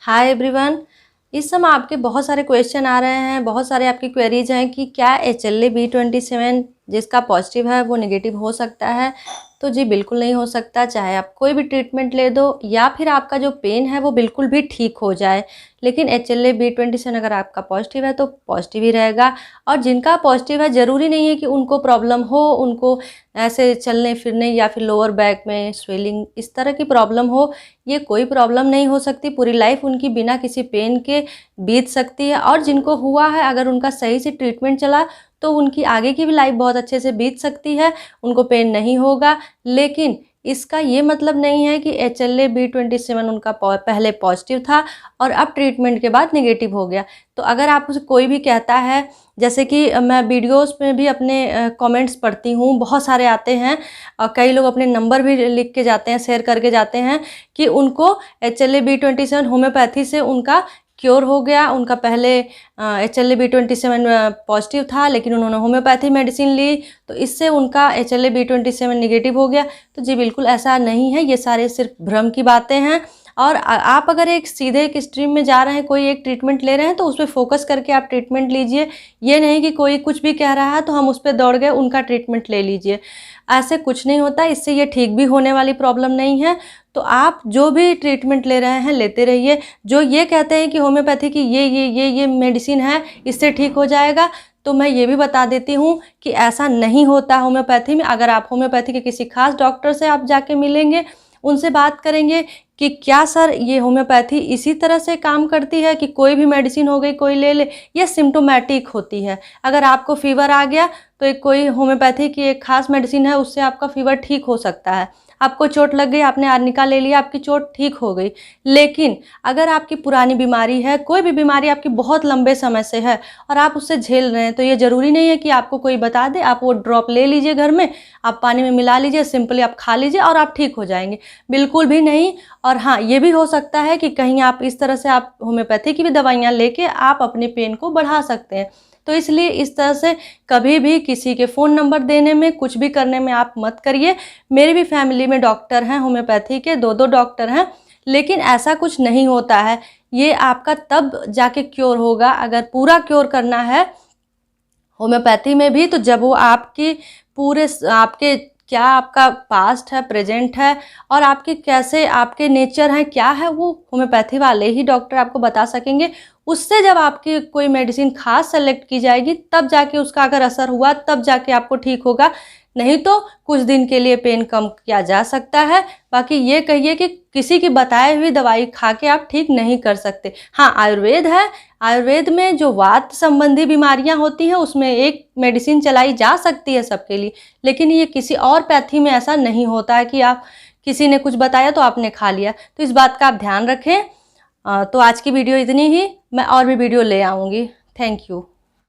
Hi everyone. इस समय आपके बहुत सारे क्वेश्चन आ रहे हैं, बहुत सारे आपकी क्वेरीज हैं कि क्या HLA-B27 जिसका पॉजिटिव है वो नेगेटिव हो सकता है। तो जी बिल्कुल नहीं हो सकता, चाहे आप कोई भी ट्रीटमेंट ले दो या फिर आपका जो पेन है वो बिल्कुल भी ठीक हो जाए, लेकिन HLA-B27 अगर आपका पॉजिटिव है तो पॉजिटिव ही रहेगा। और जिनका पॉजिटिव है ज़रूरी नहीं है कि उनको प्रॉब्लम हो, उनको ऐसे चलने फिरने या फिर लोअर बैक में स्वेलिंग इस तरह की प्रॉब्लम हो। ये कोई प्रॉब्लम नहीं हो सकती, पूरी लाइफ उनकी बिना किसी पेन के बीत सकती है। और जिनको हुआ है अगर उनका सही से ट्रीटमेंट चला तो उनकी आगे की भी लाइफ बहुत अच्छे से बीत सकती है, उनको पेन नहीं होगा। लेकिन इसका ये मतलब नहीं है कि HLA-B27 उनका पहले पॉजिटिव था और अब ट्रीटमेंट के बाद नेगेटिव हो गया। तो अगर आप उसे कोई भी कहता है, जैसे कि मैं वीडियोस में भी अपने कमेंट्स पढ़ती हूँ, बहुत सारे आते हैं और कई लोग अपने नंबर भी लिख के जाते हैं, शेयर करके जाते हैं कि उनको HLA-B27 होम्योपैथी से उनका क्योर हो गया। उनका पहले HLA-B27 पॉजिटिव था लेकिन उन्होंने होम्योपैथी मेडिसिन ली तो इससे उनका HLA-B27 नेगेटिव हो गया। तो जी बिल्कुल ऐसा नहीं है, ये सारे सिर्फ भ्रम की बातें हैं। और आप अगर एक सीधे एक स्ट्रीम में जा रहे हैं, कोई एक ट्रीटमेंट ले रहे हैं तो उस पर फोकस करके आप ट्रीटमेंट लीजिए। ये नहीं कि कोई कुछ भी कह रहा है तो हम उस पर दौड़ गए उनका ट्रीटमेंट ले लीजिए, ऐसे कुछ नहीं होता। इससे ये ठीक भी होने वाली प्रॉब्लम नहीं है। तो आप जो भी ट्रीटमेंट ले रहे हैं लेते रहिए। जो ये कहते हैं कि होम्योपैथी की ये मेडिसिन है इससे ठीक हो जाएगा, तो मैं ये भी बता देती हूँ कि ऐसा नहीं होता होम्योपैथी में। अगर आप होम्योपैथी के किसी खास डॉक्टर से आप जाके मिलेंगे, उनसे बात करेंगे कि क्या सर ये होम्योपैथी इसी तरह से काम करती है कि कोई भी मेडिसिन हो गई कोई ले ले, ये सिम्टोमेटिक होती है। अगर आपको फीवर आ गया तो एक कोई होम्योपैथी की एक खास मेडिसिन है, उससे आपका फीवर ठीक हो सकता है। आपको चोट लग गई, आपने आर्निका ले लिया, आपकी चोट ठीक हो गई। लेकिन अगर आपकी पुरानी बीमारी है, कोई भी बीमारी आपकी बहुत लंबे समय से है और आप उससे झेल रहे हैं, तो ये ज़रूरी नहीं है कि आपको कोई बता दे आप वो ड्रॉप ले लीजिए घर में, आप पानी में मिला लीजिए, सिंपली आप खा लीजिए और आप ठीक हो जाएंगे। बिल्कुल भी नहीं। और हाँ, ये भी हो सकता है कि कहीं आप इस तरह से आप होम्योपैथी की भी दवाइयाँ लेके आप अपने पेन को बढ़ा सकते हैं। तो इसलिए इस तरह से कभी भी किसी के फ़ोन नंबर देने में, कुछ भी करने में आप मत करिए। मेरी भी फैमिली में डॉक्टर हैं होम्योपैथी के, 2 डॉक्टर हैं, लेकिन ऐसा कुछ नहीं होता है। ये आपका तब जाके क्योर होगा, अगर पूरा क्योर करना है होम्योपैथी में भी, तो जब वो आपकी पूरे आपके क्या आपका पास्ट है, प्रेजेंट है और आपके कैसे आपके नेचर हैं क्या है, वो होम्योपैथी वाले ही डॉक्टर आपको बता सकेंगे। उससे जब आपकी कोई मेडिसिन खास सेलेक्ट की जाएगी तब जाके उसका अगर असर हुआ तब जाके आपको ठीक होगा, नहीं तो कुछ दिन के लिए पेन कम किया जा सकता है। बाकी ये कहिए कि किसी की बताई हुई दवाई खा के आप ठीक नहीं कर सकते। हाँ, आयुर्वेद है, आयुर्वेद में जो वात संबंधी बीमारियां होती हैं उसमें एक मेडिसिन चलाई जा सकती है सबके लिए, लेकिन ये किसी और पैथी में ऐसा नहीं होता है कि आप किसी ने कुछ बताया तो आपने खा लिया। तो इस बात का आप ध्यान रखें। तो आज की वीडियो इतनी ही, मैं और भी वीडियो ले आऊँगी। Thank you.